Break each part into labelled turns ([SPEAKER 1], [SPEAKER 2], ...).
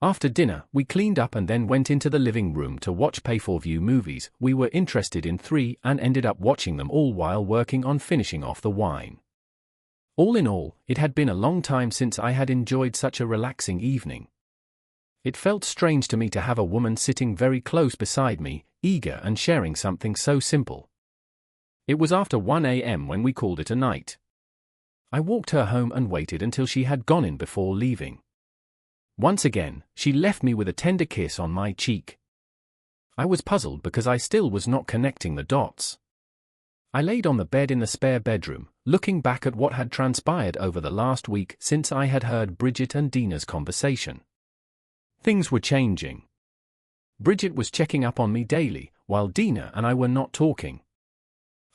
[SPEAKER 1] After dinner, we cleaned up and then went into the living room to watch pay-per-view movies. We were interested in 3 and ended up watching them all while working on finishing off the wine. All in all, it had been a long time since I had enjoyed such a relaxing evening. It felt strange to me to have a woman sitting very close beside me, eager and sharing something so simple. It was after 1 a.m. when we called it a night. I walked her home and waited until she had gone in before leaving. Once again, she left me with a tender kiss on my cheek. I was puzzled because I still was not connecting the dots. I laid on the bed in the spare bedroom, looking back at what had transpired over the last week since I had heard Bridget and Dena's conversation. Things were changing. Bridget was checking up on me daily, while Dena and I were not talking.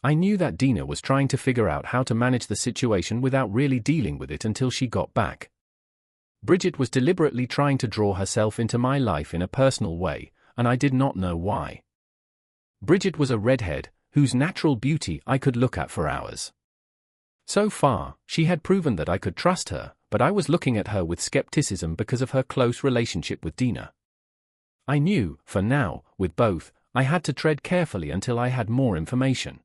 [SPEAKER 1] I knew that Dena was trying to figure out how to manage the situation without really dealing with it until she got back. Bridget was deliberately trying to draw herself into my life in a personal way, and I did not know why. Bridget was a redhead, whose natural beauty I could look at for hours. So far, she had proven that I could trust her, but I was looking at her with skepticism because of her close relationship with Dena. I knew, for now, with both, I had to tread carefully until I had more information.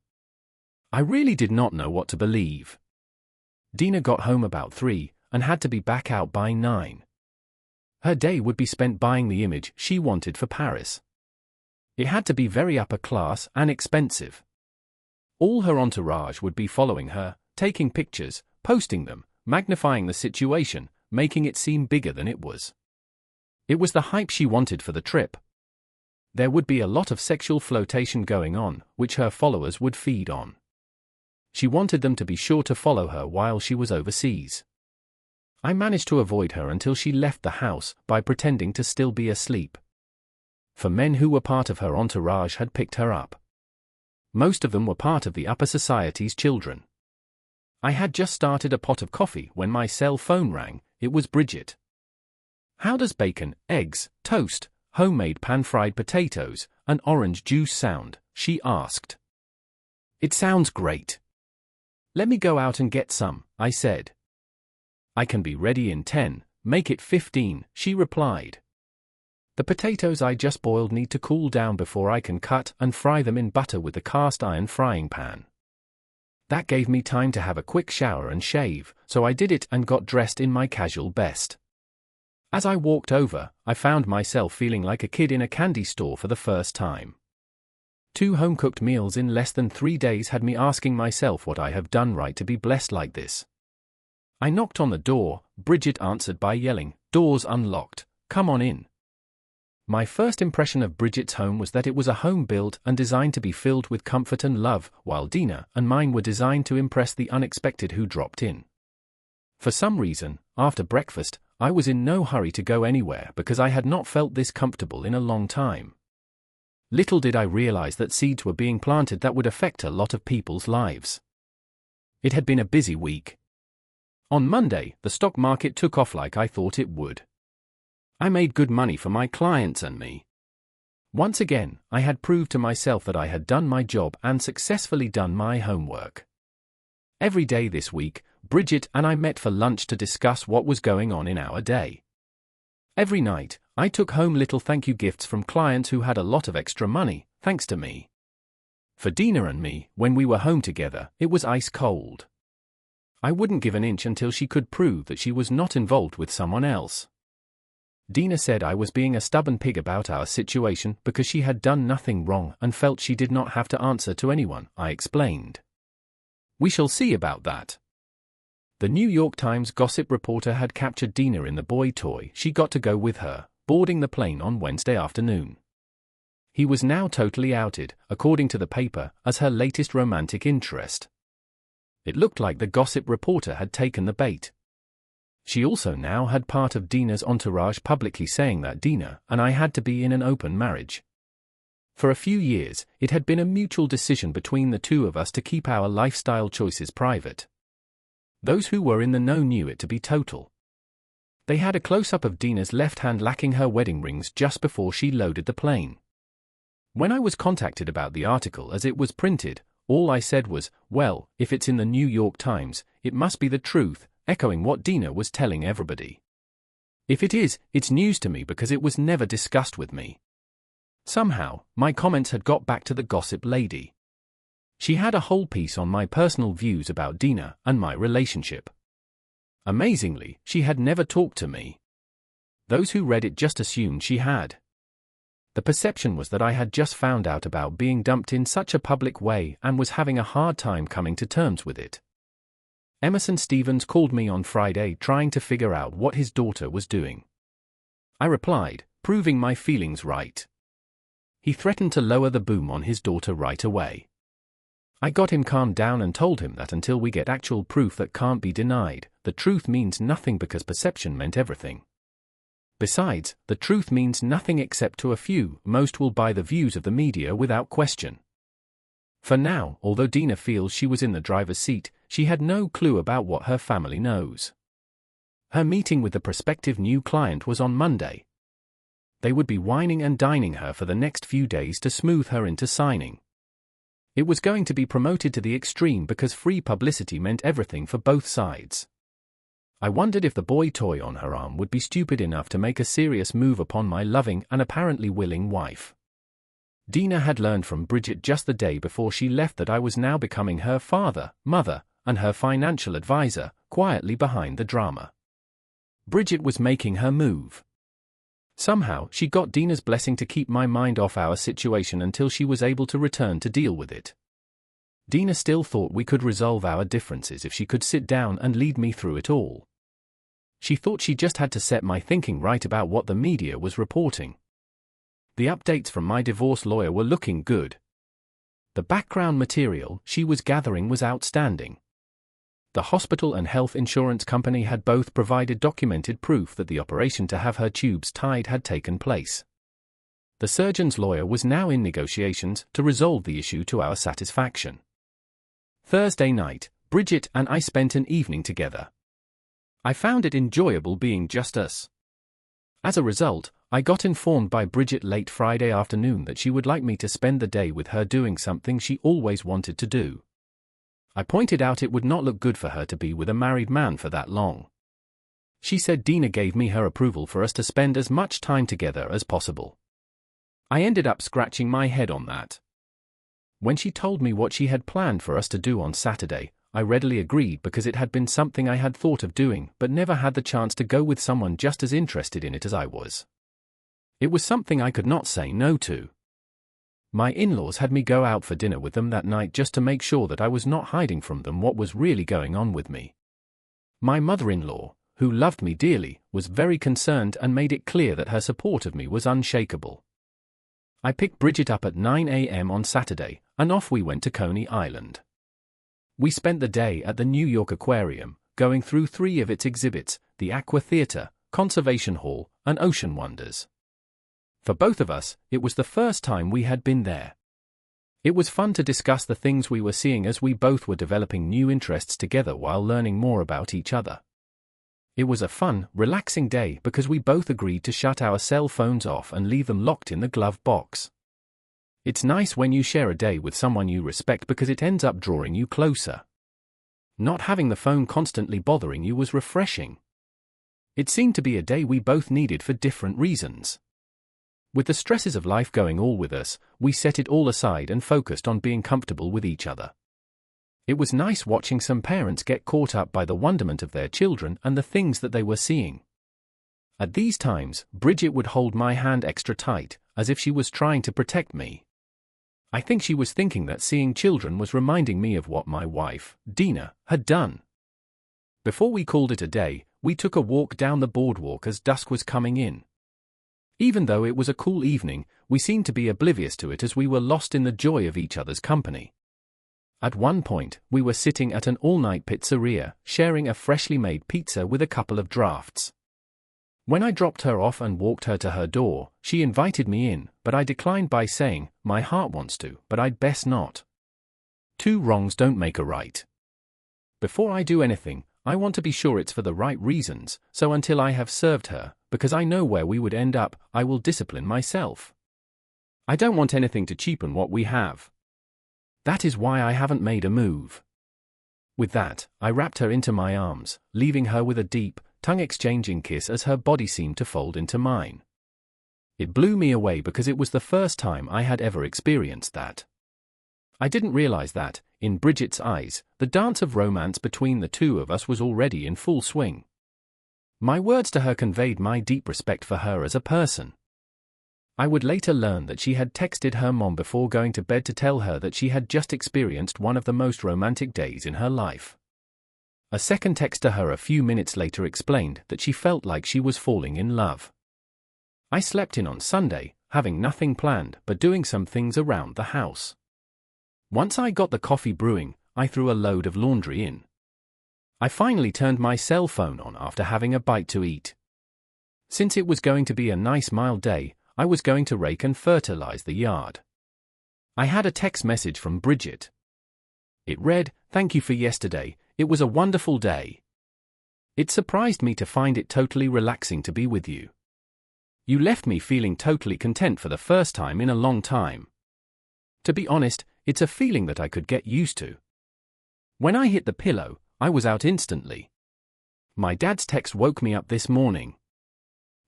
[SPEAKER 1] I really did not know what to believe. Dena got home about 3, and had to be back out by 9. Her day would be spent buying the image she wanted for Paris. It had to be very upper class and expensive. All her entourage would be following her, taking pictures, posting them, magnifying the situation, making it seem bigger than it was. It was the hype she wanted for the trip. There would be a lot of sexual flirtation going on, which her followers would feed on. She wanted them to be sure to follow her while she was overseas. I managed to avoid her until she left the house by pretending to still be asleep. For men who were part of her entourage had picked her up. Most of them were part of the upper society's children. I had just started a pot of coffee when my cell phone rang. It was Bridget. "How does bacon, eggs, toast, homemade pan-fried potatoes, and orange juice sound?" she asked. "It sounds great." "Let me go out and get some," I said. "I can be ready in 10, make it 15, she replied. "The potatoes I just boiled need to cool down before I can cut and fry them in butter with the cast iron frying pan." That gave me time to have a quick shower and shave, so I did it and got dressed in my casual best. As I walked over, I found myself feeling like a kid in a candy store for the first time. 2 home-cooked meals in less than 3 days had me asking myself what I have done right to be blessed like this. I knocked on the door. Bridget answered by yelling, "Door's unlocked, come on in." My first impression of Bridget's home was that it was a home built and designed to be filled with comfort and love, while Dena and mine were designed to impress the unexpected who dropped in. For some reason, after breakfast, I was in no hurry to go anywhere because I had not felt this comfortable in a long time. Little did I realize that seeds were being planted that would affect a lot of people's lives. It had been a busy week. On Monday, the stock market took off like I thought it would. I made good money for my clients and me. Once again, I had proved to myself that I had done my job and successfully done my homework. Every day this week, Bridget and I met for lunch to discuss what was going on in our day. Every night, I took home little thank you gifts from clients who had a lot of extra money, thanks to me. For Dena and me, when we were home together, it was ice cold. I wouldn't give an inch until she could prove that she was not involved with someone else. Dena said I was being a stubborn pig about our situation because she had done nothing wrong and felt she did not have to answer to anyone, I explained. "We shall see about that." The New York Times gossip reporter had captured Dena in the boy toy she got to go with her, boarding the plane on Wednesday afternoon. He was now totally outed, according to the paper, as her latest romantic interest. It looked like the gossip reporter had taken the bait. She also now had part of Dena's entourage publicly saying that Dena and I had to be in an open marriage. For a few years, it had been a mutual decision between the two of us to keep our lifestyle choices private. Those who were in the know knew it to be total. They had a close-up of Dena's left hand lacking her wedding rings just before she loaded the plane. When I was contacted about the article as it was printed, all I said was, "Well, if it's in the New York Times, it must be the truth," echoing what Dena was telling everybody. If it is, it's news to me because it was never discussed with me. Somehow, my comments had got back to the gossip lady. She had a whole piece on my personal views about Dena and my relationship. Amazingly, she had never talked to me. Those who read it just assumed she had. The perception was that I had just found out about being dumped in such a public way and was having a hard time coming to terms with it. Emerson Stevens called me on Friday trying to figure out what his daughter was doing. I replied, proving my feelings right. He threatened to lower the boom on his daughter right away. I got him calmed down and told him that until we get actual proof that can't be denied, the truth means nothing because perception meant everything. Besides, the truth means nothing except to a few. Most will buy the views of the media without question. For now, although Dena feels she was in the driver's seat, she had no clue about what her family knows. Her meeting with the prospective new client was on Monday. They would be wining and dining her for the next few days to smooth her into signing. It was going to be promoted to the extreme because free publicity meant everything for both sides. I wondered if the boy toy on her arm would be stupid enough to make a serious move upon my loving and apparently willing wife. Dena had learned from Bridget just the day before she left that I was now becoming her father, mother, and her financial advisor, quietly behind the drama. Bridget was making her move. Somehow, she got Dena's blessing to keep my mind off our situation until she was able to return to deal with it. Dena still thought we could resolve our differences if she could sit down and lead me through it all. She thought she just had to set my thinking right about what the media was reporting. The updates from my divorce lawyer were looking good. The background material she was gathering was outstanding. The hospital and health insurance company had both provided documented proof that the operation to have her tubes tied had taken place. The surgeon's lawyer was now in negotiations to resolve the issue to our satisfaction. Thursday night, Bridget and I spent an evening together. I found it enjoyable being just us. As a result, I got informed by Bridget late Friday afternoon that she would like me to spend the day with her doing something she always wanted to do. I pointed out it would not look good for her to be with a married man for that long. She said Dena gave me her approval for us to spend as much time together as possible. I ended up scratching my head on that. When she told me what she had planned for us to do on Saturday, I readily agreed because it had been something I had thought of doing but never had the chance to go with someone just as interested in it as I was. It was something I could not say no to. My in-laws had me go out for dinner with them that night just to make sure that I was not hiding from them what was really going on with me. My mother-in-law, who loved me dearly, was very concerned and made it clear that her support of me was unshakable. I picked Bridget up at 9 a.m. on Saturday, and off we went to Coney Island. We spent the day at the New York Aquarium, going through 3 of its exhibits, the Aqua Theater, Conservation Hall, and Ocean Wonders. For both of us, it was the first time we had been there. It was fun to discuss the things we were seeing as we both were developing new interests together while learning more about each other. It was a fun, relaxing day because we both agreed to shut our cell phones off and leave them locked in the glove box. It's nice when you share a day with someone you respect because it ends up drawing you closer. Not having the phone constantly bothering you was refreshing. It seemed to be a day we both needed for different reasons. With the stresses of life going all with us, we set it all aside and focused on being comfortable with each other. It was nice watching some parents get caught up by the wonderment of their children and the things that they were seeing. At these times, Bridget would hold my hand extra tight, as if she was trying to protect me. I think she was thinking that seeing children was reminding me of what my wife, Dena, had done. Before we called it a day, we took a walk down the boardwalk as dusk was coming in. Even though it was a cool evening, we seemed to be oblivious to it as we were lost in the joy of each other's company. At one point, we were sitting at an all-night pizzeria, sharing a freshly made pizza with a couple of drafts. When I dropped her off and walked her to her door, she invited me in, but I declined by saying, "My heart wants to, but I'd best not. 2 wrongs don't make a right. Before I do anything, I want to be sure it's for the right reasons, so until I have served her, because I know where we would end up, I will discipline myself. I don't want anything to cheapen what we have. That is why I haven't made a move." With that, I wrapped her into my arms, leaving her with a deep, tongue-exchanging kiss as her body seemed to fold into mine. It blew me away because it was the first time I had ever experienced that. I didn't realize that, in Bridget's eyes, the dance of romance between the two of us was already in full swing. My words to her conveyed my deep respect for her as a person. I would later learn that she had texted her mom before going to bed to tell her that she had just experienced one of the most romantic days in her life. A second text to her a few minutes later explained that she felt like she was falling in love. I slept in on Sunday, having nothing planned but doing some things around the house. Once I got the coffee brewing, I threw a load of laundry in. I finally turned my cell phone on after having a bite to eat. Since it was going to be a nice mild day, I was going to rake and fertilize the yard. I had a text message from Bridget. It read, "Thank you for yesterday, it was a wonderful day. It surprised me to find it totally relaxing to be with you. You left me feeling totally content for the first time in a long time. To be honest, it's a feeling that I could get used to. When I hit the pillow, I was out instantly. My dad's text woke me up this morning.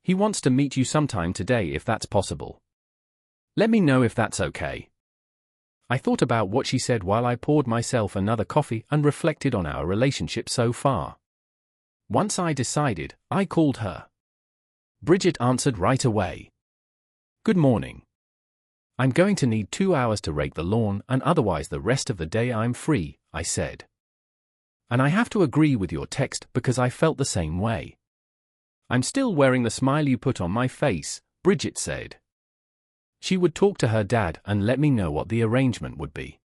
[SPEAKER 1] He wants to meet you sometime today if that's possible. Let me know if that's okay." I thought about what she said while I poured myself another coffee and reflected on our relationship so far. Once I decided, I called her. Bridget answered right away. "Good morning. I'm going to need 2 hours to rake the lawn and otherwise the rest of the day I'm free," I said. And I have to agree with your text because I felt the same way. "I'm still wearing the smile you put on my face," Bridget said. She would talk to her dad and let me know what the arrangement would be.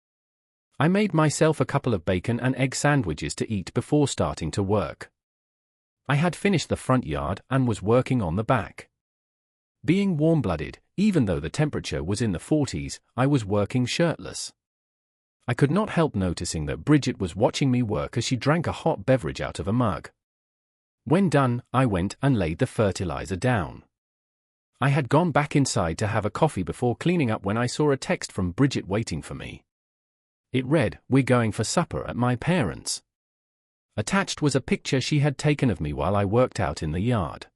[SPEAKER 1] I made myself a couple of bacon and egg sandwiches to eat before starting to work. I had finished the front yard and was working on the back. Being warm-blooded, even though the temperature was in the 40s, I was working shirtless. I could not help noticing that Bridget was watching me work as she drank a hot beverage out of a mug. When done, I went and laid the fertilizer down. I had gone back inside to have a coffee before cleaning up when I saw a text from Bridget waiting for me. It read, "We're going for supper at my parents'." Attached was a picture she had taken of me while I worked out in the yard.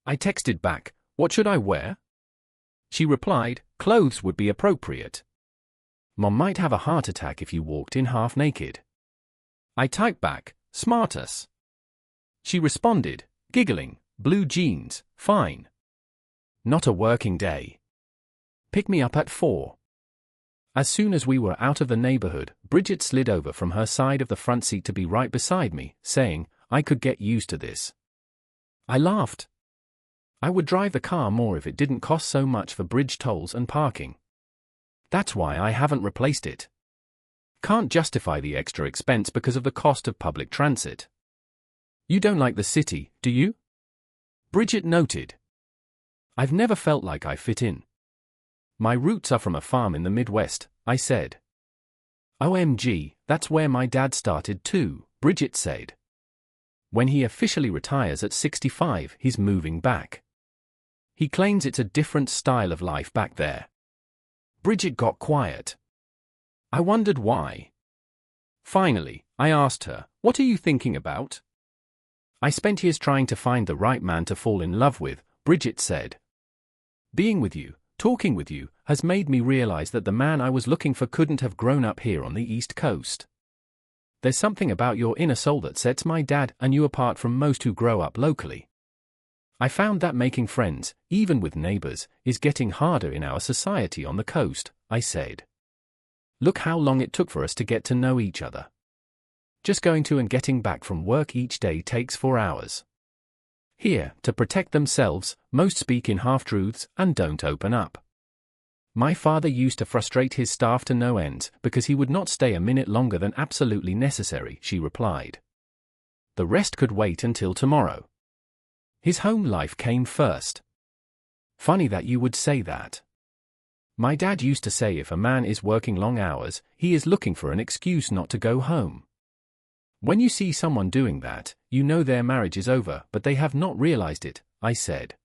[SPEAKER 1] I texted back, "What should I wear?" She replied, "Clothes would be appropriate. Mom might have a heart attack if you walked in half naked." I typed back, "Smartus." She responded, giggling, "Blue jeans, fine. Not a working day. Pick me up at 4. As soon as we were out of the neighborhood, Bridget slid over from her side of the front seat to be right beside me, saying, "I could get used to this." I laughed. I would drive the car more if it didn't cost so much for bridge tolls and parking. That's why I haven't replaced it. Can't justify the extra expense because of the cost of public transit. "You don't like the city, do you?" Bridget noted. "I've never felt like I fit in. My roots are from a farm in the Midwest," I said. "OMG, that's where my dad started too," Bridget said. "When he officially retires at 65, he's moving back. He claims it's a different style of life back there." Bridget got quiet. I wondered why. Finally, I asked her, "What are you thinking about?" "I spent years trying to find the right man to fall in love with," Bridget said. "Being with you, talking with you, has made me realize that the man I was looking for couldn't have grown up here on the East Coast. There's something about your inner soul that sets my dad and you apart from most who grow up locally. I found that making friends, even with neighbors, is getting harder in our society on the coast," I said. "Look how long it took for us to get to know each other. Just going to and getting back from work each day takes 4 hours. Here, to protect themselves, most speak in half-truths and don't open up. My father used to frustrate his staff to no ends because he would not stay a minute longer than absolutely necessary," she replied. "The rest could wait until tomorrow. His home life came first." Funny that you would say that. My dad used to say if a man is working long hours, he is looking for an excuse not to go home. When you see someone doing that, you know their marriage is over, but they have not realized it, I said.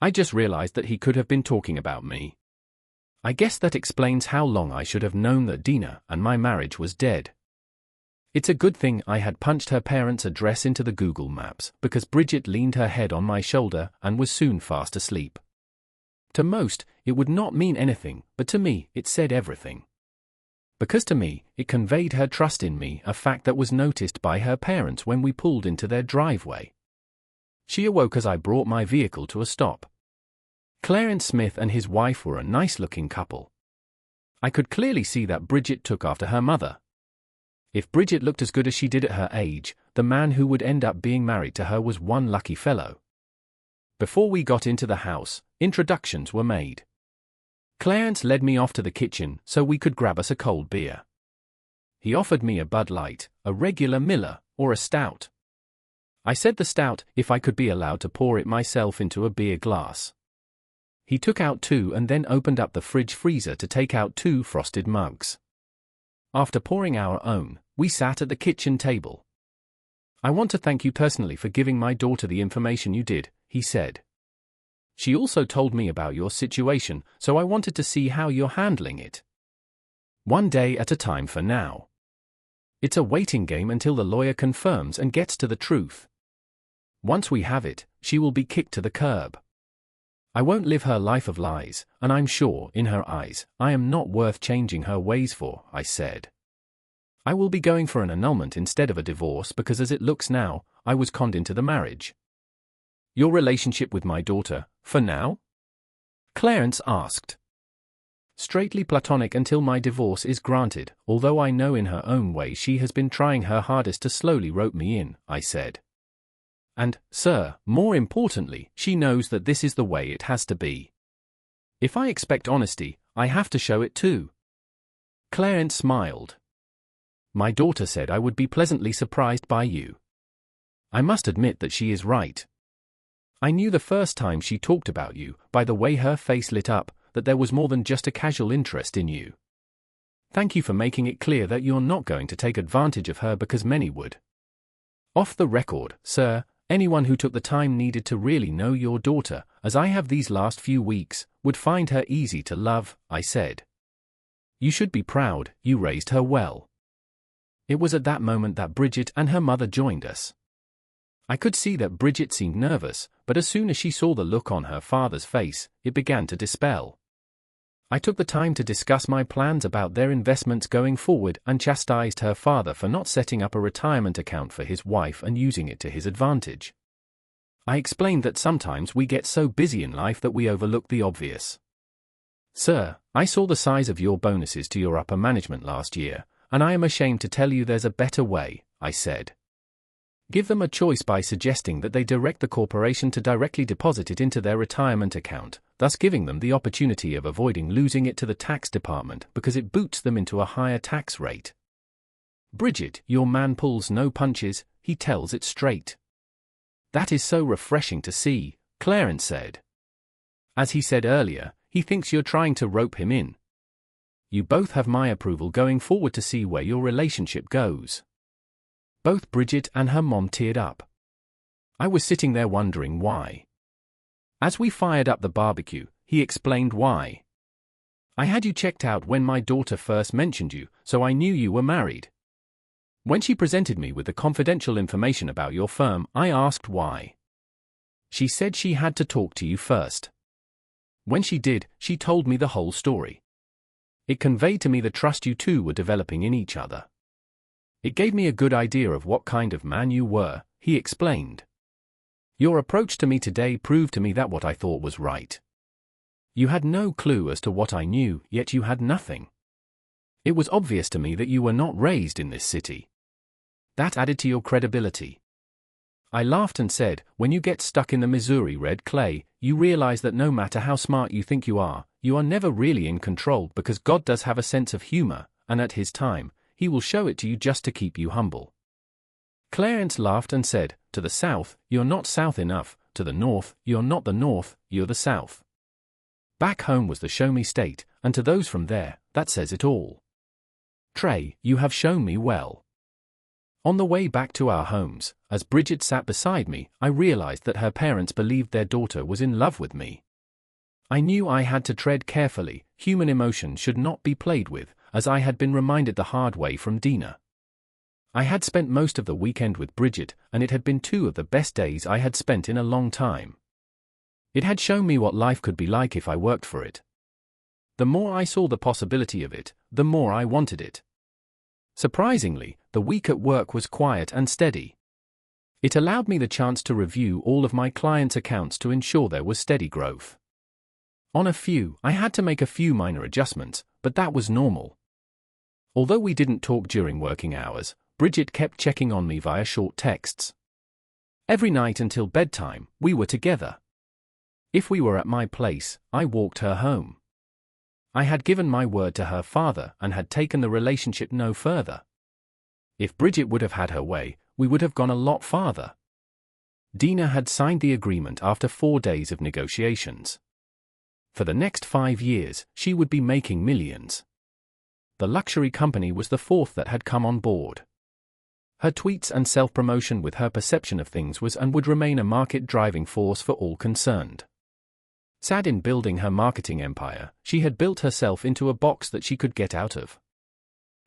[SPEAKER 1] I just realized that he could have been talking about me. I guess that explains how long I should have known that Dena and my marriage was dead. It's a good thing I had punched her parents' address into the Google Maps, because Bridget leaned her head on my shoulder and was soon fast asleep. To most, it would not mean anything, but to me, it said everything. Because to me, it conveyed her trust in me, a fact that was noticed by her parents when we pulled into their driveway. She awoke as I brought my vehicle to a stop. Clarence Smith and his wife were a nice-looking couple. I could clearly see that Bridget took after her mother. If Bridget looked as good as she did at her age, the man who would end up being married to her was one lucky fellow. Before we got into the house, introductions were made. Clarence led me off to the kitchen so we could grab us a cold beer. He offered me a Bud Light, a regular Miller, or a stout. I said the stout if I could be allowed to pour it myself into a beer glass. He took out 2 and then opened up the fridge freezer to take out 2 frosted mugs. After pouring our own, we sat at the kitchen table. "I want to thank you personally for giving my daughter the information you did," he said. "She also told me about your situation, so I wanted to see how you're handling it. One day at a time for now. It's a waiting game until the lawyer confirms and gets to the truth. Once we have it, she will be kicked to the curb. I won't live her life of lies, and I'm sure, in her eyes, I am not worth changing her ways for," I said. "I will be going for an annulment instead of a divorce because as it looks now, I was conned into the marriage." "Your relationship with my daughter, for now?" Clarence asked. "Straightly platonic until my divorce is granted, although I know in her own way she has been trying her hardest to slowly rope me in," I said. "And, sir, more importantly, she knows that this is the way it has to be. If I expect honesty, I have to show it too." Clarence smiled. "My daughter said I would be pleasantly surprised by you. I must admit that she is right. I knew the first time she talked about you, by the way her face lit up, that there was more than just a casual interest in you. Thank you for making it clear that you're not going to take advantage of her because many would. Off the record, sir, anyone who took the time needed to really know your daughter, as I have these last few weeks, would find her easy to love," I said. "You should be proud, you raised her well." It was at that moment that Bridget and her mother joined us. I could see that Bridget seemed nervous, but as soon as she saw the look on her father's face, it began to dispel. I took the time to discuss my plans about their investments going forward and chastised her father for not setting up a retirement account for his wife and using it to his advantage. I explained that sometimes we get so busy in life that we overlook the obvious. "Sir, I saw the size of your bonuses to your upper management last year, and I am ashamed to tell you there's a better way," I said. "Give them a choice by suggesting that they direct the corporation to directly deposit it into their retirement account, thus giving them the opportunity of avoiding losing it to the tax department because it boots them into a higher tax rate. Bridget, your man pulls no punches, he tells it straight." "That is so refreshing to see," Clarence said. "As he said earlier, he thinks you're trying to rope him in. You both have my approval going forward to see where your relationship goes." Both Bridget and her mom teared up. I was sitting there wondering why. As we fired up the barbecue, he explained why. "I had you checked out when my daughter first mentioned you, so I knew you were married. When she presented me with the confidential information about your firm, I asked why. She said she had to talk to you first. When she did, she told me the whole story. It conveyed to me the trust you two were developing in each other. It gave me a good idea of what kind of man you were," he explained. "Your approach to me today proved to me that what I thought was right. You had no clue as to what I knew, yet you had nothing. It was obvious to me that you were not raised in this city. That added to your credibility." I laughed and said, "When you get stuck in the Missouri red clay, you realize that no matter how smart you think you are never really in control because God does have a sense of humor, and at his time, he will show it to you just to keep you humble." Clarence laughed and said, "To the south, you're not south enough, to the north, you're not the north, you're the south. Back home was the show me state, and to those from there, that says it all. Trey, you have shown me well." On the way back to our homes, as Bridget sat beside me, I realized that her parents believed their daughter was in love with me. I knew I had to tread carefully, human emotion should not be played with, as I had been reminded the hard way from Dena. I had spent most of the weekend with Bridget, and it had been 2 of the best days I had spent in a long time. It had shown me what life could be like if I worked for it. The more I saw the possibility of it, the more I wanted it. Surprisingly, the week at work was quiet and steady. It allowed me the chance to review all of my clients' accounts to ensure there was steady growth. On a few, I had to make a few minor adjustments, but that was normal. Although we didn't talk during working hours, Bridget kept checking on me via short texts. Every night until bedtime, we were together. If we were at my place, I walked her home. I had given my word to her father and had taken the relationship no further. If Bridget would have had her way, we would have gone a lot farther. Dena had signed the agreement after 4 days of negotiations. For the next 5 years, she would be making millions. The luxury company was the 4th that had come on board. Her tweets and self-promotion with her perception of things was and would remain a market-driving force for all concerned. Sad in building her marketing empire, she had built herself into a box that she could get out of.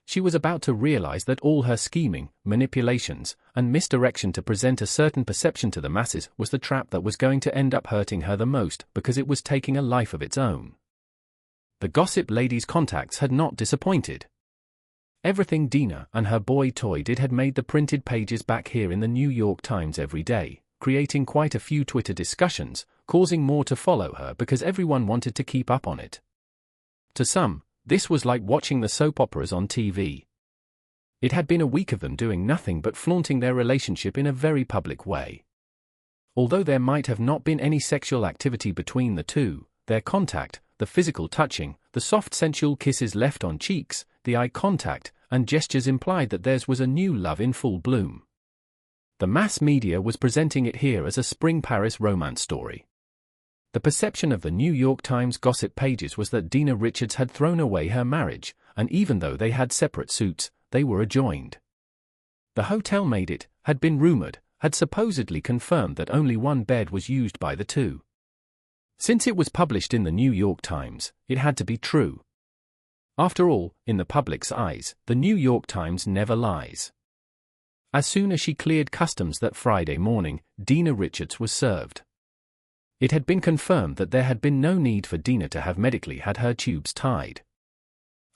[SPEAKER 1] She was about to realize that all her scheming, manipulations, and misdirection to present a certain perception to the masses was the trap that was going to end up hurting her the most because it was taking a life of its own. The gossip lady's contacts had not disappointed. Everything Dena and her boy toy did had made the printed pages back here in the New York Times every day, creating quite a few Twitter discussions, causing more to follow her because everyone wanted to keep up on it. To some, this was like watching the soap operas on TV. It had been a week of them doing nothing but flaunting their relationship in a very public way. Although there might have not been any sexual activity between the two, their contact, the physical touching, the soft sensual kisses left on cheeks, the eye contact, and gestures implied that theirs was a new love in full bloom. The mass media was presenting it here as a spring Paris romance story. The perception of the New York Times gossip pages was that Dena Richards had thrown away her marriage, and even though they had separate suits, they were adjoined. The hotel maid it had been rumored, had supposedly confirmed that only one bed was used by the two. Since it was published in the New York Times, it had to be true. After all, in the public's eyes, the New York Times never lies. As soon as she cleared customs that Friday morning, Dena Richards was served. It had been confirmed that there had been no need for Dena to have medically had her tubes tied.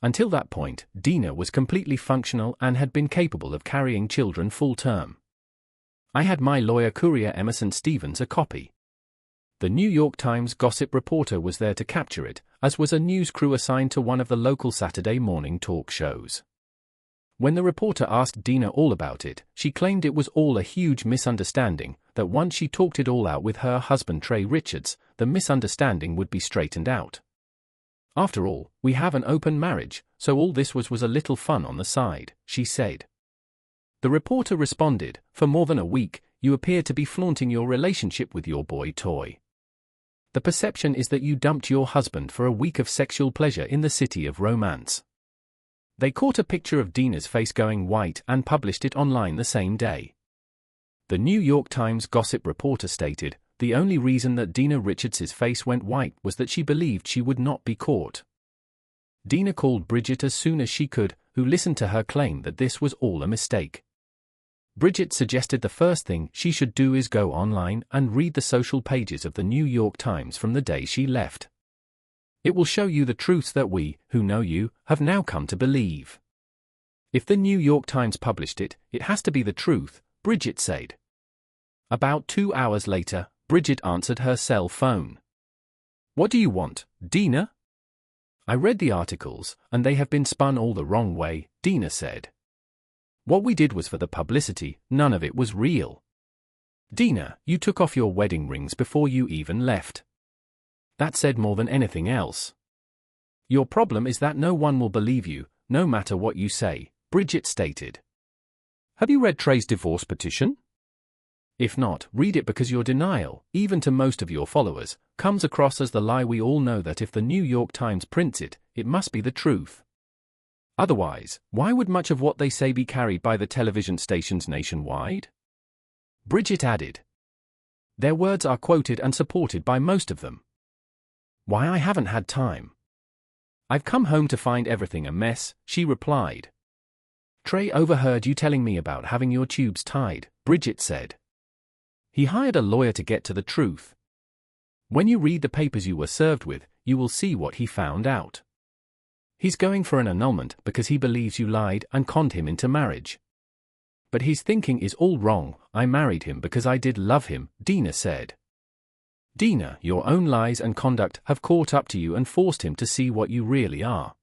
[SPEAKER 1] Until that point, Dena was completely functional and had been capable of carrying children full term. I had my lawyer courier Emerson Stevens a copy. The New York Times gossip reporter was there to capture it, as was a news crew assigned to one of the local Saturday morning talk shows. When the reporter asked Dena all about it, she claimed it was all a huge misunderstanding, that once she talked it all out with her husband Trey Richards, the misunderstanding would be straightened out. After all, we have an open marriage, so all this was a little fun on the side, she said. The reporter responded, for more than a week, you appear to be flaunting your relationship with your boy toy. The perception is that you dumped your husband for a week of sexual pleasure in the city of romance. They caught a picture of Dena's face going white and published it online the same day. The New York Times gossip reporter stated, the only reason that Dena Richards' face went white was that she believed she would not be caught. Dena called Bridget as soon as she could, who listened to her claim that this was all a mistake. Bridget suggested the first thing she should do is go online and read the social pages of the New York Times from the day she left. It will show you the truths that we, who know you, have now come to believe. If the New York Times published it, it has to be the truth, Bridget said. About 2 hours later, Bridget answered her cell phone. What do you want, Dena? I read the articles, and they have been spun all the wrong way, Dena said. What we did was for the publicity, none of it was real. Dena, you took off your wedding rings before you even left. That said more than anything else. Your problem is that no one will believe you, no matter what you say, Bridget stated. Have you read Trey's divorce petition? If not, read it because your denial, even to most of your followers, comes across as the lie we all know that if the New York Times prints it, it must be the truth. Otherwise, why would much of what they say be carried by the television stations nationwide? Bridget added. Their words are quoted and supported by most of them. Why, I haven't had time. I've come home to find everything a mess, she replied. Trey overheard you telling me about having your tubes tied, Bridget said. He hired a lawyer to get to the truth. When you read the papers you were served with, you will see what he found out. He's going for an annulment because he believes you lied and conned him into marriage. But his thinking is all wrong. I married him because I did love him, Dena said. Dena, your own lies and conduct have caught up to you and forced him to see what you really are.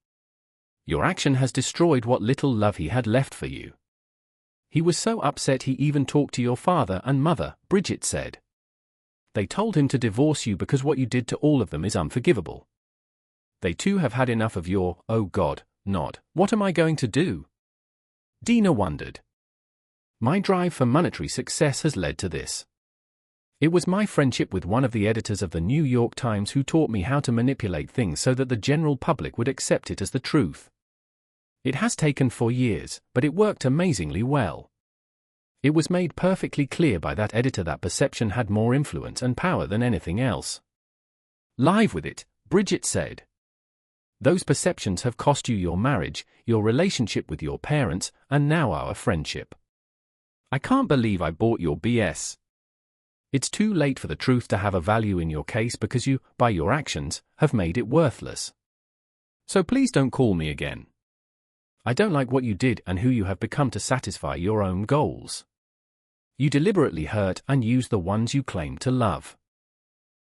[SPEAKER 1] Your action has destroyed what little love he had left for you. He was so upset he even talked to your father and mother, Bridget said. They told him to divorce you because what you did to all of them is unforgivable. They too have had enough of your, oh God, nod. What am I going to do? Dena wondered. My drive for monetary success has led to this. It was my friendship with one of the editors of the New York Times who taught me how to manipulate things so that the general public would accept it as the truth. It has taken 4 years, but it worked amazingly well. It was made perfectly clear by that editor that perception had more influence and power than anything else. Live with it, Bridget said. Those perceptions have cost you your marriage, your relationship with your parents, and now our friendship. I can't believe I bought your BS. It's too late for the truth to have a value in your case because you, by your actions, have made it worthless. So please don't call me again. I don't like what you did and who you have become to satisfy your own goals. You deliberately hurt and use the ones you claim to love.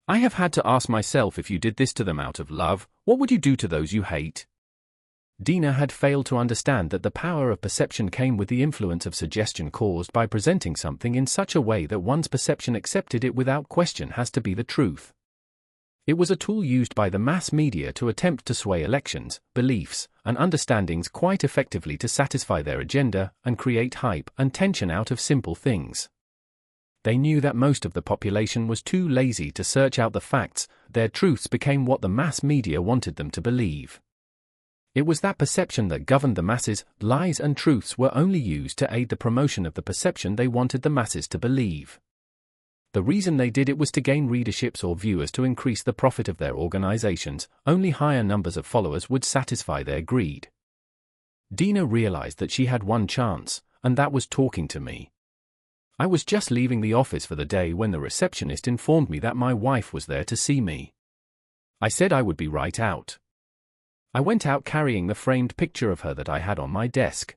[SPEAKER 1] I have had to ask myself, if you did this to them out of love, what would you do to those you hate? Dena had failed to understand that the power of perception came with the influence of suggestion caused by presenting something in such a way that one's perception accepted it without question has to be the truth. It was a tool used by the mass media to attempt to sway elections, beliefs, and understandings quite effectively to satisfy their agenda and create hype and tension out of simple things. They knew that most of the population was too lazy to search out the facts. Their truths became what the mass media wanted them to believe. It was that perception that governed the masses. Lies and truths were only used to aid the promotion of the perception they wanted the masses to believe. The reason they did it was to gain readerships or viewers to increase the profit of their organizations. Only higher numbers of followers would satisfy their greed. Dena realized that she had one chance, and that was talking to me. I was just leaving the office for the day when the receptionist informed me that my wife was there to see me. I said I would be right out. I went out carrying the framed picture of her that I had on my desk.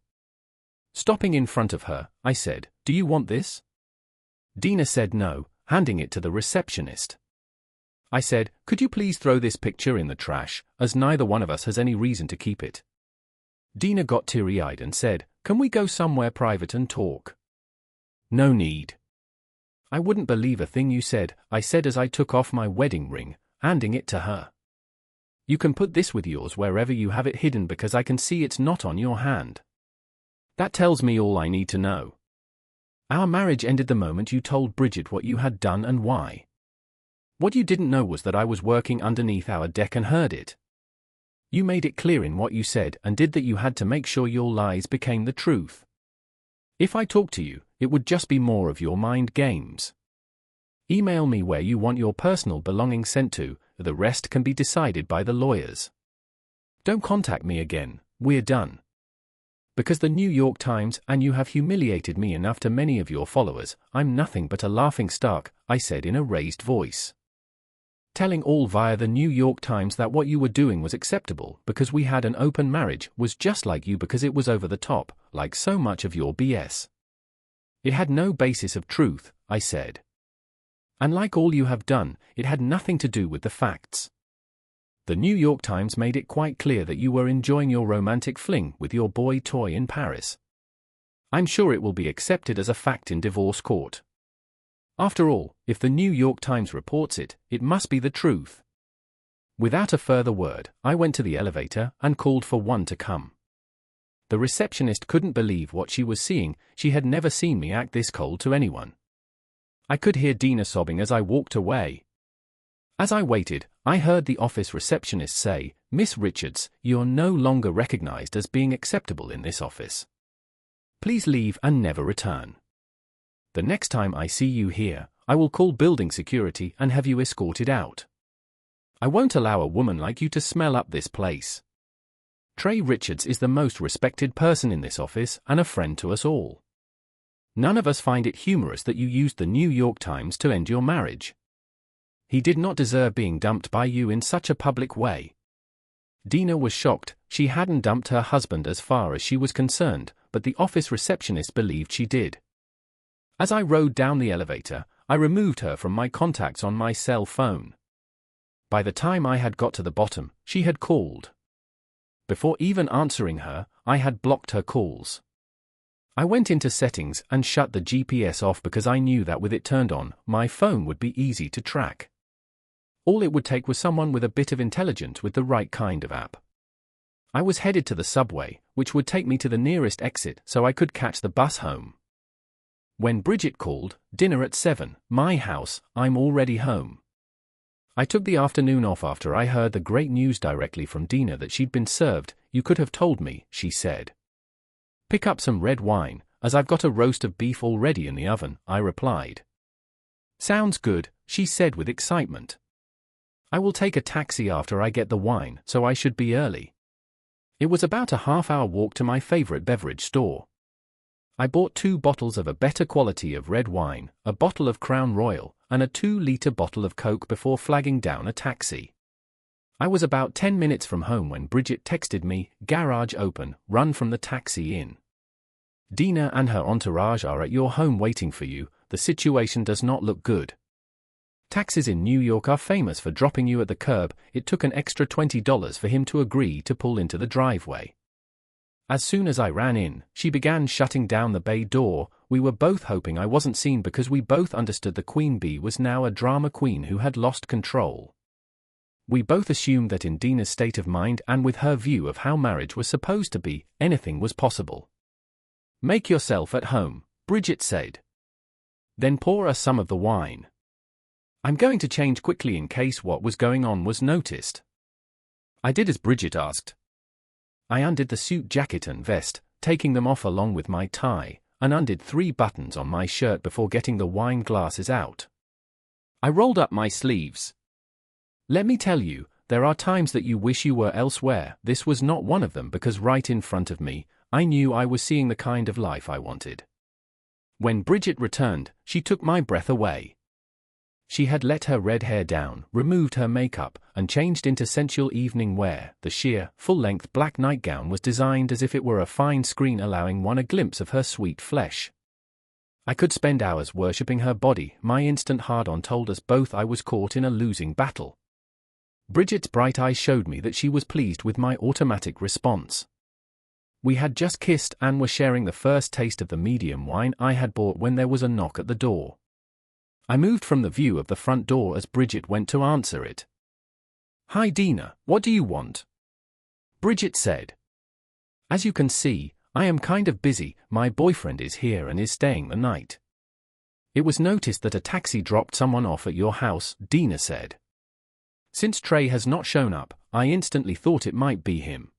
[SPEAKER 1] Stopping in front of her, I said, "Do you want this?" Dena said no, handing it to the receptionist. I said, "Could you please throw this picture in the trash, as neither one of us has any reason to keep it?" Dena got teary-eyed and said, "Can we go somewhere private and talk?" "No need." "I wouldn't believe a thing you said," I said as I took off my wedding ring, handing it to her. "You can put this with yours wherever you have it hidden because I can see it's not on your hand. That tells me all I need to know. Our marriage ended the moment you told Bridget what you had done and why. What you didn't know was that I was working underneath our deck and heard it. You made it clear in what you said and did that you had to make sure your lies became the truth. If I talk to you, it would just be more of your mind games. Email me where you want your personal belongings sent to, the rest can be decided by the lawyers. Don't contact me again, we're done. Because the New York Times and you have humiliated me enough to many of your followers, I'm nothing but a laughingstock," I said in a raised voice. Telling all via the New York Times that what you were doing was acceptable because we had an open marriage was just like you because it was over the top, like so much of your BS. It had no basis of truth, I said. And like all you have done, it had nothing to do with the facts. The New York Times made it quite clear that you were enjoying your romantic fling with your boy toy in Paris. I'm sure it will be accepted as a fact in divorce court. After all, if the New York Times reports it, it must be the truth. Without a further word, I went to the elevator and called for one to come. The receptionist couldn't believe what she was seeing. She had never seen me act this cold to anyone. I could hear Dena sobbing as I walked away. As I waited, I heard the office receptionist say, "Miss Richards, you're no longer recognized as being acceptable in this office. Please leave and never return. The next time I see you here, I will call building security and have you escorted out. I won't allow a woman like you to smell up this place." Trey Richards is the most respected person in this office and a friend to us all. None of us find it humorous that you used the New York Times to end your marriage. He did not deserve being dumped by you in such a public way." Dena was shocked. She hadn't dumped her husband as far as she was concerned, but the office receptionist believed she did. As I rode down the elevator, I removed her from my contacts on my cell phone. By the time I had got to the bottom, she had called. Before even answering her, I had blocked her calls. I went into settings and shut the GPS off because I knew that with it turned on, my phone would be easy to track. All it would take was someone with a bit of intelligence with the right kind of app. I was headed to the subway, which would take me to the nearest exit so I could catch the bus home. When Bridget called, "Dinner at 7, my house, I'm already home." I took the afternoon off after I heard the great news directly from Dena that she'd been served. "You could have told me," she said. "Pick up some red wine, as I've got a roast of beef already in the oven," I replied. "Sounds good," she said with excitement. "I will take a taxi after I get the wine, so I should be early." It was about a half-hour walk to my favorite beverage store. I bought 2 bottles of a better quality of red wine, a bottle of Crown Royal, and a 2-liter bottle of Coke before flagging down a taxi. I was about 10 minutes from home when Bridget texted me, "Garage open, run from the taxi in. Dena and her entourage are at your home waiting for you, the situation does not look good." Taxis in New York are famous for dropping you at the curb. It took an extra $20 for him to agree to pull into the driveway. As soon as I ran in, she began shutting down the bay door. We were both hoping I wasn't seen because we both understood the queen bee was now a drama queen who had lost control. We both assumed that in Dena's state of mind and with her view of how marriage was supposed to be, anything was possible. "Make yourself at home," Bridget said. "Then pour us some of the wine. I'm going to change quickly in case what was going on was noticed." I did as Bridget asked. I undid the suit jacket and vest, taking them off along with my tie, and undid 3 buttons on my shirt before getting the wine glasses out. I rolled up my sleeves. "Let me tell you, there are times that you wish you were elsewhere." This was not one of them because right in front of me, I knew I was seeing the kind of life I wanted. When Bridget returned, she took my breath away. She had let her red hair down, removed her makeup, and changed into sensual evening wear. The sheer, full-length black nightgown was designed as if it were a fine screen allowing one a glimpse of her sweet flesh. I could spend hours worshipping her body. My instant hard-on told us both I was caught in a losing battle. Bridget's bright eyes showed me that she was pleased with my automatic response. We had just kissed and were sharing the first taste of the medium wine I had bought when there was a knock at the door. I moved from the view of the front door as Bridget went to answer it. "Hi Dena, what do you want?" Bridget said. "As you can see, I am kind of busy. My boyfriend is here and is staying the night. It was noticed that a taxi dropped someone off at your house," Dena said. "Since Trey has not shown up, I instantly thought it might be him."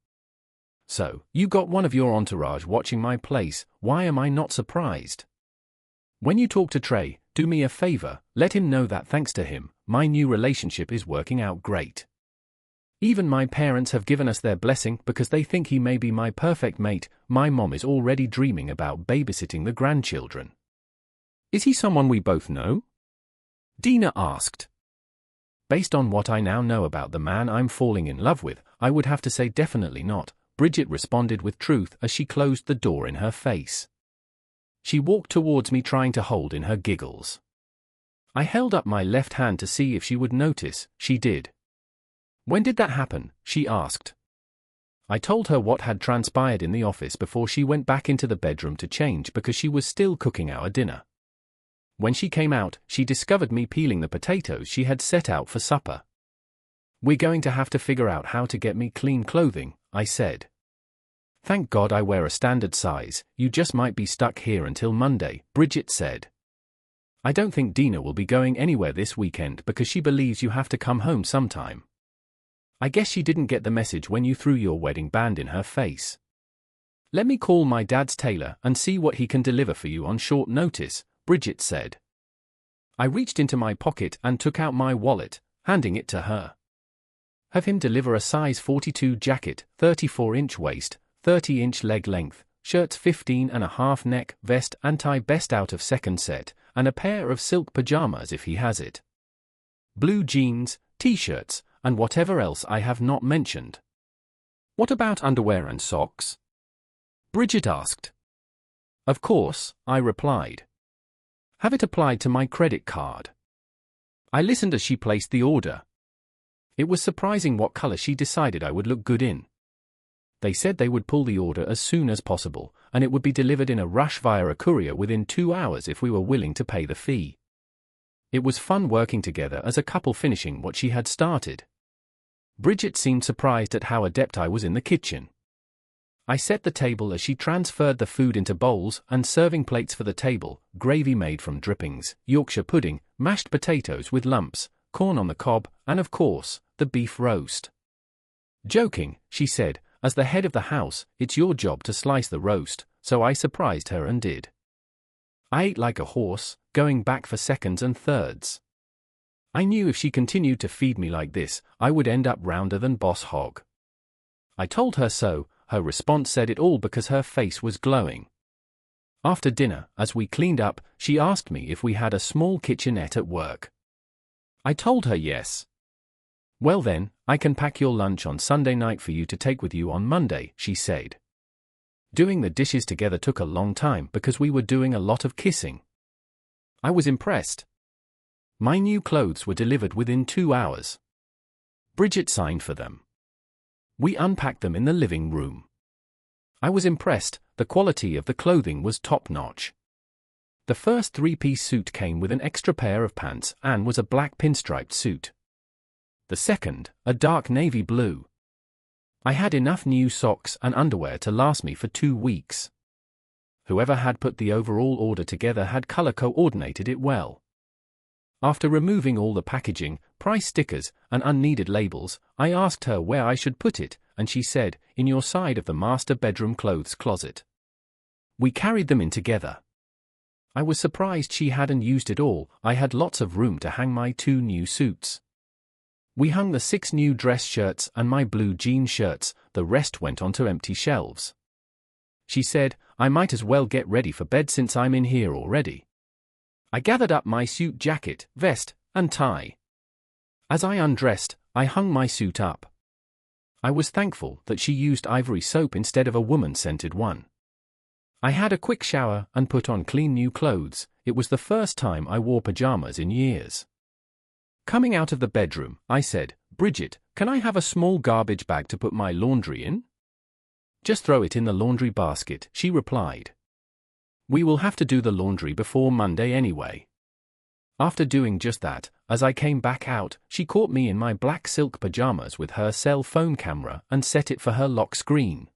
[SPEAKER 1] "So, you got one of your entourage watching my place. Why am I not surprised? When you talk to Trey, do me a favor, let him know that thanks to him, my new relationship is working out great. Even my parents have given us their blessing because they think he may be my perfect mate. My mom is already dreaming about babysitting the grandchildren." "Is he someone we both know?" Dena asked. "Based on what I now know about the man I'm falling in love with, I would have to say definitely not," Bridget responded with truth as she closed the door in her face. She walked towards me trying to hold in her giggles. I held up my left hand to see if she would notice. She did. "When did that happen?" she asked. I told her what had transpired in the office before she went back into the bedroom to change because she was still cooking our dinner. When she came out, she discovered me peeling the potatoes she had set out for supper. "We're going to have to figure out how to get me clean clothing," I said. "Thank God I wear a standard size. You just might be stuck here until Monday," Bridget said. "I don't think Dena will be going anywhere this weekend because she believes you have to come home sometime. I guess she didn't get the message when you threw your wedding band in her face. Let me call my dad's tailor and see what he can deliver for you on short notice," Bridget said. I reached into my pocket and took out my wallet, handing it to her. Have him deliver a size 42 jacket, 34-inch waist, 30-inch leg length, shirts 15.5 neck, vest and tie best out of second set, and a pair of silk pajamas if he has it. Blue jeans, t-shirts, and whatever else I have not mentioned.
[SPEAKER 2] What about underwear and socks?
[SPEAKER 1] Bridget asked. Of course, I replied. Have it applied to my credit card. I listened as she placed the order. It was surprising what color she decided I would look good in. They said they would pull the order as soon as possible, and it would be delivered in a rush via a courier within 2 hours if we were willing to pay the fee. It was fun working together as a couple finishing what she had started. Bridget seemed surprised at how adept I was in the kitchen. I set the table as she transferred the food into bowls and serving plates for the table, gravy made from drippings, Yorkshire pudding, mashed potatoes with lumps, corn on the cob, and of course, the beef roast. Joking, she said, as the head of the house, it's your job to slice the roast, so I surprised her and did. I ate like a horse, going back for seconds and thirds. I knew if she continued to feed me like this, I would end up rounder than Boss Hogg. I told her so. Her response said it all because her face was glowing. After dinner, as we cleaned up, she asked me if we had a small kitchenette at work. I told her yes. Well then, I can pack your lunch on Sunday night for you to take with you on Monday, she said. Doing the dishes together took a long time because we were doing a lot of kissing. I was impressed. My new clothes were delivered within 2 hours. Bridget signed for them. We unpacked them in the living room. I was impressed. The quality of the clothing was top-notch. The first 3-piece suit came with an extra pair of pants and was a black pinstriped suit. The second, a dark navy blue. I had enough new socks and underwear to last me for 2 weeks. Whoever had put the overall order together had color coordinated it well. After removing all the packaging, price stickers, and unneeded labels, I asked her where I should put it, and she said, in your side of the master bedroom clothes closet. We carried them in together. I was surprised she hadn't used it all. I had lots of room to hang my 2 new suits. We hung the 6 new dress shirts and my blue jean shirts, the rest went onto empty shelves. She said, I might as well get ready for bed since I'm in here already. I gathered up my suit jacket, vest, and tie. As I undressed, I hung my suit up. I was thankful that she used ivory soap instead of a woman-scented one. I had a quick shower and put on clean new clothes. It was the first time I wore pajamas in years. Coming out of the bedroom, I said, Bridget, can I have a small garbage bag to put my laundry in? Just throw it in the laundry basket, she replied. We will have to do the laundry before Monday anyway. After doing just that, as I came back out, she caught me in my black silk pajamas with her cell phone camera and set it for her lock screen.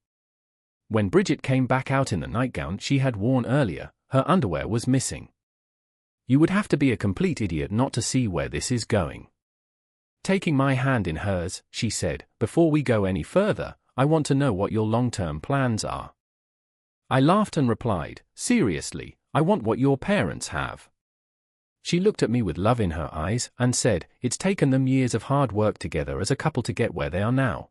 [SPEAKER 1] When Bridget came back out in the nightgown she had worn earlier, her underwear was missing. You would have to be a complete idiot not to see where this is going. Taking my hand in hers, she said, before we go any further, I want to know what your long-term plans are. I laughed and replied, seriously, I want what your parents have. She looked at me with love in her eyes and said, it's taken them years of hard work together as a couple to get where they are now.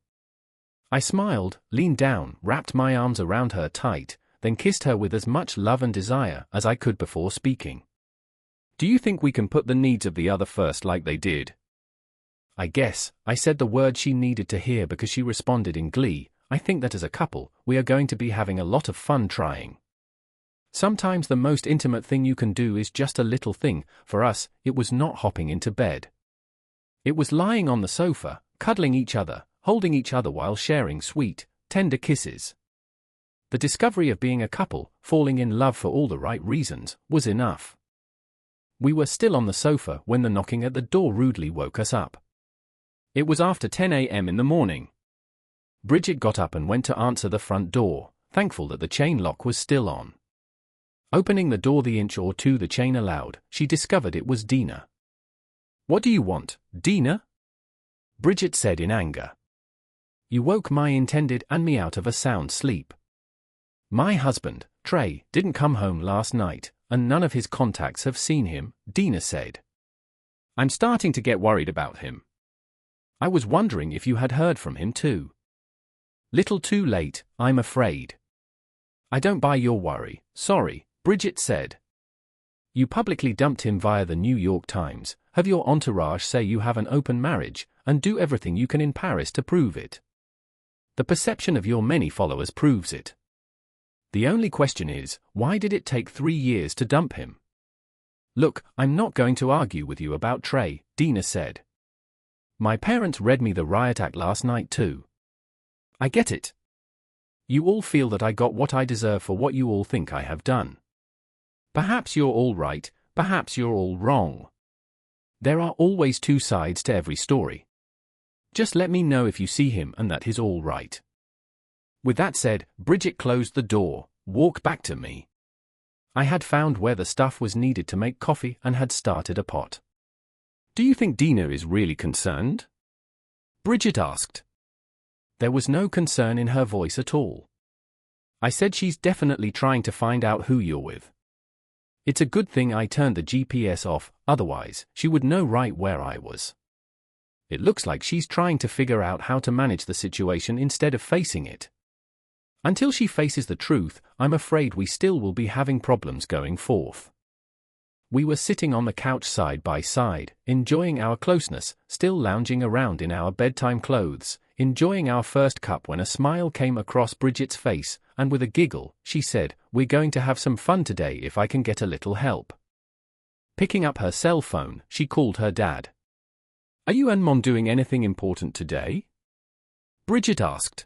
[SPEAKER 1] I smiled, leaned down, wrapped my arms around her tight, then kissed her with as much love and desire as I could before speaking. Do you think we can put the needs of the other first like they did? I guess, I said the word she needed to hear because she responded in glee, I think that as a couple, we are going to be having a lot of fun trying. Sometimes the most intimate thing you can do is just a little thing. For us, it was not hopping into bed. It was lying on the sofa, cuddling each other, holding each other while sharing sweet, tender kisses. The discovery of being a couple, falling in love for all the right reasons, was enough. We were still on the sofa when the knocking at the door rudely woke us up. It was after 10 a.m. in the morning. Bridget got up and went to answer the front door, thankful that the chain lock was still on. Opening the door the inch or two the chain allowed, she discovered it was Dena. What do you want, Dena? Bridget said in anger. You woke my intended and me out of a sound sleep. My husband, Trey, didn't come home last night, and none of his contacts have seen him, Dena said. I'm starting to get worried about him. I was wondering if you had heard from him too. Little too late, I'm afraid. I don't buy your worry, sorry, Bridget said. You publicly dumped him via the New York Times, have your entourage say you have an open marriage, and do everything you can in Paris to prove it. The perception of your many followers proves it. The only question is, why did it take 3 years to dump him? Look, I'm not going to argue with you about Trey, Dena said. My parents read me the riot act last night too. I get it. You all feel that I got what I deserve for what you all think I have done. Perhaps you're all right, perhaps you're all wrong. There are always two sides to every story. Just let me know if you see him and that he's all right. With that said, Bridget closed the door, walked back to me. I had found where the stuff was needed to make coffee and had started a pot. Do you think Dena is really concerned? Bridget asked. There was no concern in her voice at all. I said she's definitely trying to find out who you're with. It's a good thing I turned the GPS off, otherwise, she would know right where I was. It looks like she's trying to figure out how to manage the situation instead of facing it. Until she faces the truth, I'm afraid we still will be having problems going forth. We were sitting on the couch side by side, enjoying our closeness, still lounging around in our bedtime clothes, enjoying our first cup when a smile came across Bridget's face, and with a giggle, she said, "We're going to have some fun today if I can get a little help." Picking up her cell phone, she called her dad. "Are you and Mom doing anything important today?" Bridget asked.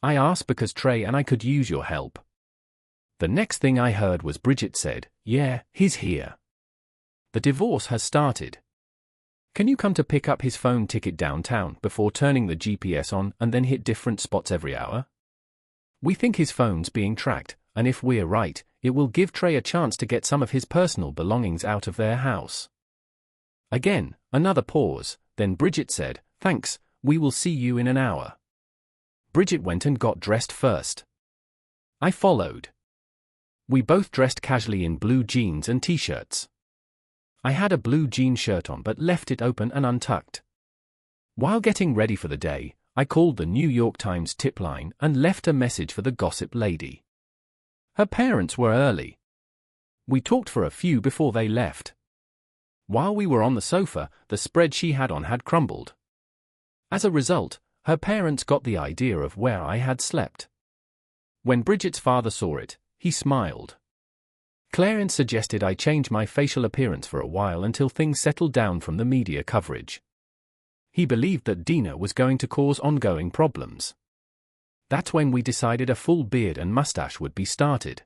[SPEAKER 1] I asked because Trey and I could use your help. The next thing I heard was Bridget said, "Yeah, he's here. The divorce has started. Can you come to pick up his phone ticket downtown before turning the GPS on and then hit different spots every hour? We think his phone's being tracked, and if we're right, it will give Trey a chance to get some of his personal belongings out of their house." Again, another pause, then Bridget said, "Thanks, we will see you in an hour." Bridget went and got dressed first. I followed. We both dressed casually in blue jeans and t-shirts. I had a blue jean shirt on but left it open and untucked. While getting ready for the day, I called the New York Times tip line and left a message for the gossip lady. Her parents were early. We talked for a few before they left. While we were on the sofa, the spread she had on had crumbled. As a result, her parents got the idea of where I had slept. When Bridget's father saw it, he smiled. Clarence suggested I change my facial appearance for a while until things settled down from the media coverage. He believed that Dena was going to cause ongoing problems. That's when we decided a full beard and mustache would be started.